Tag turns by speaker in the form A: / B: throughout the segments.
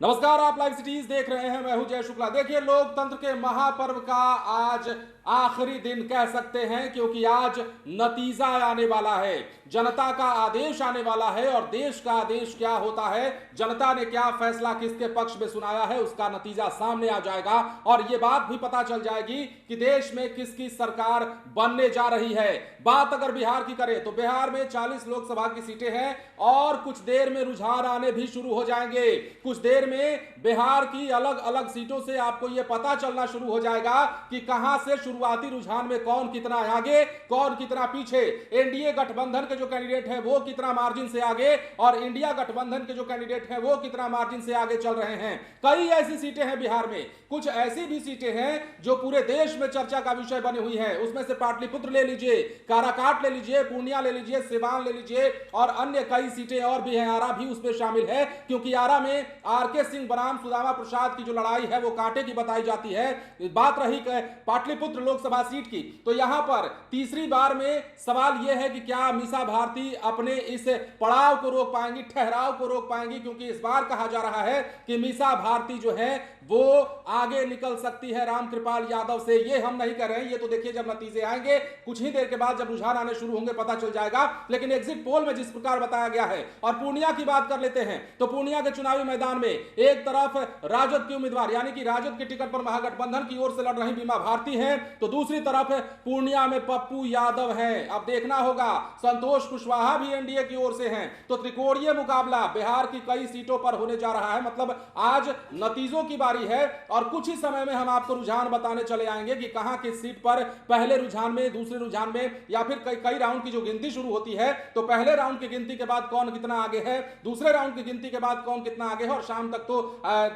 A: नमस्कार, आप live cities देख रहे हैं। मैं हूं जय शुक्ला। देखिए, लोकतंत्र के महापर्व का आज आखिरी दिन कह सकते हैं, क्योंकि आज नतीजा आने वाला है, जनता का आदेश आने वाला है। और देश का आदेश क्या होता है, जनता ने क्या फैसला किसके पक्ष में सुनाया है, उसका नतीजा सामने आ जाएगा। और यह बात भी पता चल जाएगी कि देश में किसकी सरकार बनने जा रही है। बात अगर बिहार की करें तो बिहार में 40 लोकसभा की सीटें हैं और कुछ देर में रुझान आने भी शुरू हो जाएंगे। कुछ देर में बिहार की अलग अलग सीटों से आपको यह पता चलना शुरू हो जाएगा कि कहां से शुरुआती रुझान में कौन कितना आगे, कौन कितना पीछे। एनडीए गठबंधन के जो कैंडिडेट है वो कितना मार्जिन से आगे और इंडिया गठबंधन के जो कैंडिडेट है वो कितना मार्जिन से आगे चल रहे हैं। कई ऐसी सीटें हैं बिहार में, कुछ ऐसी भी सीटें हैं जो पूरे देश में चर्चा का विषय बनी हुई है। उसमें से पाटलिपुत्र ले लीजिए, काराकाट ले लीजिए, पूर्णिया ले लीजिए, सिवान ले लीजिए और अन्य कई सीटें और भी हैं। आरा भी उसमें शामिल है, क्योंकि आरा में आरके सिंह बनाम सुदामा प्रसाद की जो लड़ाई है वो कांटे की बताई जाती है। बात रही पाटलिपुत्र लोकसभा सीट की, तो यहां पर तीसरी बार में सवाल यह है कि क्या मीसा भारती अपने इस पड़ाव को रोक पाएंगी, ठहराव को रोक पाएंगी। क्योंकि इस बार कहा जा रहा है कि मीसा भारती जो है वो आगे निकल सकती है रामकृपाल यादव से। ये हम नहीं कर रहे हैं, ये तो देखिए जब नतीजे आएंगे कुछ ही देर के बाद, जब रुझान आने शुरू होंगे, पता चल जाएगा। लेकिन एग्जिट पोल में जिस प्रकार बताया गया है, और पूर्णिया की बात कर लेते हैं, तो पूर्णिया के चुनावी मैदान में एक तरफ राजद की उम्मीदवार यानी कि राजद के टिकट पर महागठबंधन की ओर से लड़ रही बीमा भारती है, तो दूसरी तरफ पूर्णिया में पप्पू यादव है। अब देखना होगा, संतोष कुशवाहा भी एनडीए की ओर से हैं, तो त्रिकोणीय मुकाबला बिहार की कई सीटों पर होने जा रहा है। मतलब आज नतीजों की बारी है और कुछ ही समय में हम आपको रुझान बताने चले आएंगे कि कहां किस सीट पर पहले रुझान में, दूसरे रुझान में, या फिर कई राउंड की जो गिनती शुरू होती है, तो पहले राउंड की गिनती के बाद कौन कितना आगे है, दूसरे राउंड की गिनती के बाद कौन कितना आगे है, और शाम तक तो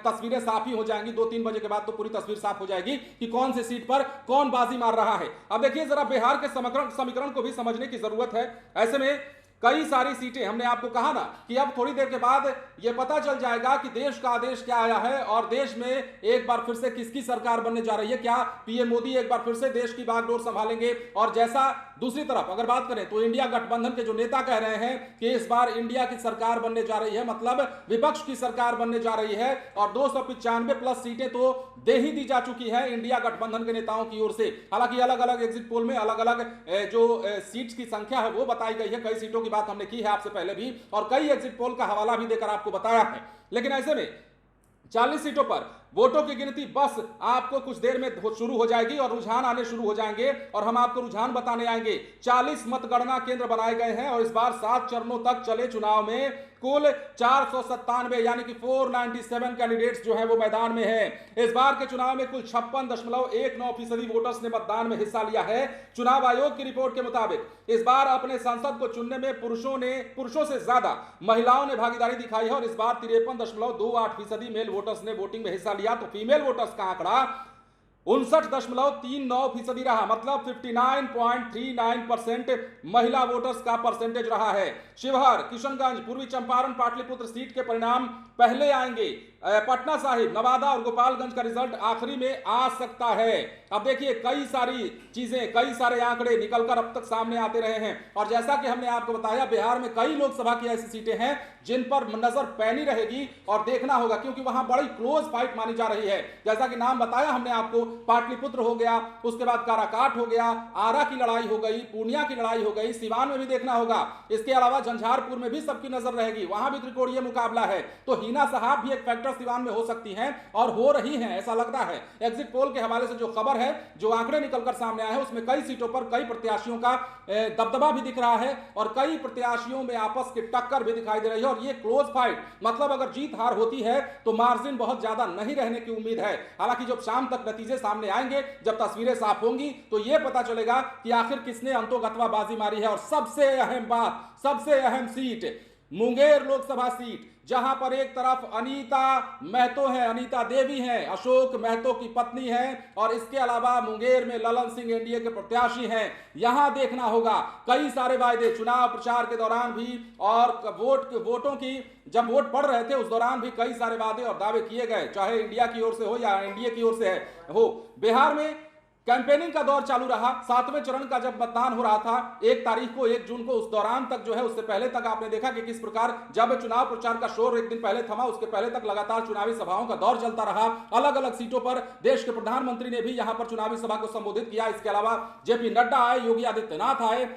A: तस्वीरें साफ ही हो जाएंगी। 2-3 बजे के बाद तो पूरी तस्वीर साफ हो जाएगी कि कौन से सीट पर कौन बाजी मार रहा है। अब देखिए, जरा बिहार के समीकरण को भी समझने की जरूरत है। ऐसे में कई सारी सीटें, हमने आपको कहा ना कि अब थोड़ी देर के बाद यह पता चल जाएगा कि देश का आदेश क्या आया है और देश में एक बार फिर से किसकी सरकार बनने जा रही है। क्या पीएम मोदी एक बार फिर से देश की बागडोर संभालेंगे? और जैसा दूसरी तरफ अगर बात करें तो इंडिया गठबंधन के जो नेता कह रहे हैं कि इस बार इंडिया की सरकार बनने जा रही है, मतलब विपक्ष की सरकार बनने जा रही है, और 295 प्लस सीटें तो दे ही दी जा चुकी है इंडिया गठबंधन के नेताओं की ओर से। हालांकि अलग अलग एग्जिट पोल में अलग अलग जो सीट्स की संख्या है वो बताई गई है। कई सीटों की बात हमने की है आपसे पहले भी, और कई एग्जिट पोल का हवाला भी देकर आपको बताया है। लेकिन ऐसे में 40 सीटों पर वोटों की गिनती बस आपको कुछ देर में शुरू हो जाएगी और रुझान आने शुरू हो जाएंगे और हम आपको रुझान बताने आएंगे। 40 मतगणना केंद्र बनाए गए हैं और इस बार 7 चरणों तक चले चुनाव में कुल 497 यानी कि 497 कैंडिडेट्स जो है वो मैदान में है। इस बार के चुनाव में कुल 56.19% वोटर्स ने मतदान में हिस्सा लिया है। चुनाव आयोग की रिपोर्ट के मुताबिक इस बार अपने सांसद को चुनने में पुरुषों से ज्यादा महिलाओं ने भागीदारी दिखाई है और इस बार 53.28% मेल वोटर्स ने वोटिंग में हिस्सा लिया। तो फीमेल वोटर्स का आंकड़ा 59.39% रहा, मतलब 59.39% महिला वोटर्स का परसेंटेज रहा है। शिवहर, किशनगंज, पूर्वी चंपारण, पाटलिपुत्र सीट के परिणाम पहले आएंगे। पटना साहिब, नवादा और गोपालगंज का रिजल्ट आखिरी में आ सकता है। अब देखिए, कई सारी चीजें, कई सारे आंकड़े निकलकर अब तक सामने आते रहे हैं और जैसा कि हमने आपको बताया, बिहार में कई लोकसभा की ऐसी सीटें हैं जिन पर नजर पैनी रहेगी और देखना होगा, क्योंकि वहां बड़ी क्लोज फाइट मानी जा रही है। जैसा कि नाम बताया हमने आपको, पाटलिपुत्र हो गया, उसके बाद काराकाट हो गया, आरा की लड़ाई हो गई, पूर्णिया की लड़ाई हो गई, सिवान में भी देखना होगा। इसके अलावा झंझारपुर में भी सबकी नजर रहेगी, वहां भी त्रिकोणीय मुकाबला है। तो हिना साहब भी एक फैक्टर सिवान में हो सकती हैं और हो रही हैं, ऐसा लगता है। एग्जिट पोल के हवाले से जो खबर है, जो आंकड़े निकलकर सामने आए हैं, उसमें कई सीटों पर कई प्रत्याशियों का दबदबा भी दिख रहा है और कई प्रत्याशियों में आपस की टक्कर भी दिखाई दे रही है। और ये क्लोज फाइट, मतलब अगर जीत हार होती है तो मार्जिन बहुत ज्यादा नहीं रहने की उम्मीद है। हालांकि जब शाम तक नतीजे सामने आएंगे, जब तस्वीरें साफ होंगी, तो यह पता चलेगा कि आखिर किसने अंतोगत्वा बाजी मारी है। और सबसे अहम बात, सबसे अहम सीट मुंगेर लोकसभा सीट, जहां पर एक तरफ अनीता महतो है, अनीता देवी हैं, अशोक महतो की पत्नी हैं, और इसके अलावा मुंगेर में ललन सिंह एनडीए के प्रत्याशी हैं। यहां देखना होगा, कई सारे वायदे चुनाव प्रचार के दौरान भी और वोटों की जब वोट पड़ रहे थे उस दौरान भी कई सारे वादे और दावे किए गए, चाहे इंडिया की ओर से हो या एनडीए की ओर से हो। बिहार में कैंपेनिंग का दौर चालू रहा। 7वें चरण का जब मतदान हो रहा था 1 जून को, उस दौरान तक जो है, उससे पहले तक आपने देखा कि किस प्रकार जब चुनाव प्रचार का शोर एक दिन पहले थमा, उसके पहले तक लगातार चुनावी सभाओं का दौर चलता रहा। अलग अलग सीटों पर देश के प्रधानमंत्री ने भी यहां पर चुनावी सभा को संबोधित किया। इसके अलावा जेपी नड्डा आए, योगी आदित्यनाथ आए,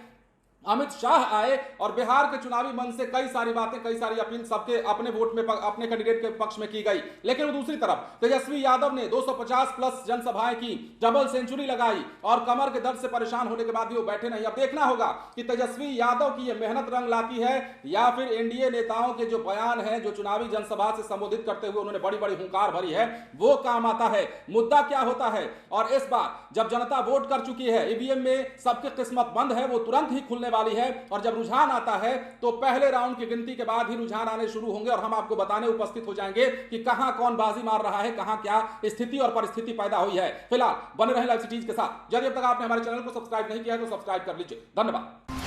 A: अमित शाह आए और बिहार के चुनावी मंच से कई सारी बातें, कई सारी अपील सबके अपने वोट में, अपने कैंडिडेट के पक्ष में की गई। लेकिन दूसरी तरफ तेजस्वी यादव ने 250 प्लस जनसभाएं की, डबल सेंचुरी लगाई और कमर के दर्द से परेशान होने के बाद भी वो बैठे नहीं। अब देखना होगा कि तेजस्वी यादव की यह मेहनत रंग लाती है या फिर एनडीए नेताओं के जो बयान है, जो चुनावी जनसभा से संबोधित करते हुए उन्होंने बड़ी बड़ी हुंकार भरी है, वो काम आता है। मुद्दा क्या होता है, और इस बार जब जनता वोट कर चुकी है, ईवीएम में सबकी किस्मत बंद है, वो तुरंत ही खुलने वाली है और जब रुझान आता है तो पहले राउंड की गिनती के बाद ही रुझान आने शुरू होंगे और हम आपको बताने उपस्थित हो जाएंगे कि कहां कौन बाजी मार रहा है, कहां क्या स्थिति और परिस्थिति पैदा हुई है। फिलहाल बने रहें लाइव सिटीज के साथ। यदि अब तक आपने हमारे चैनल को सब्सक्राइब नहीं किया है तो सब्सक्राइब कर लीजिए। धन्यवाद।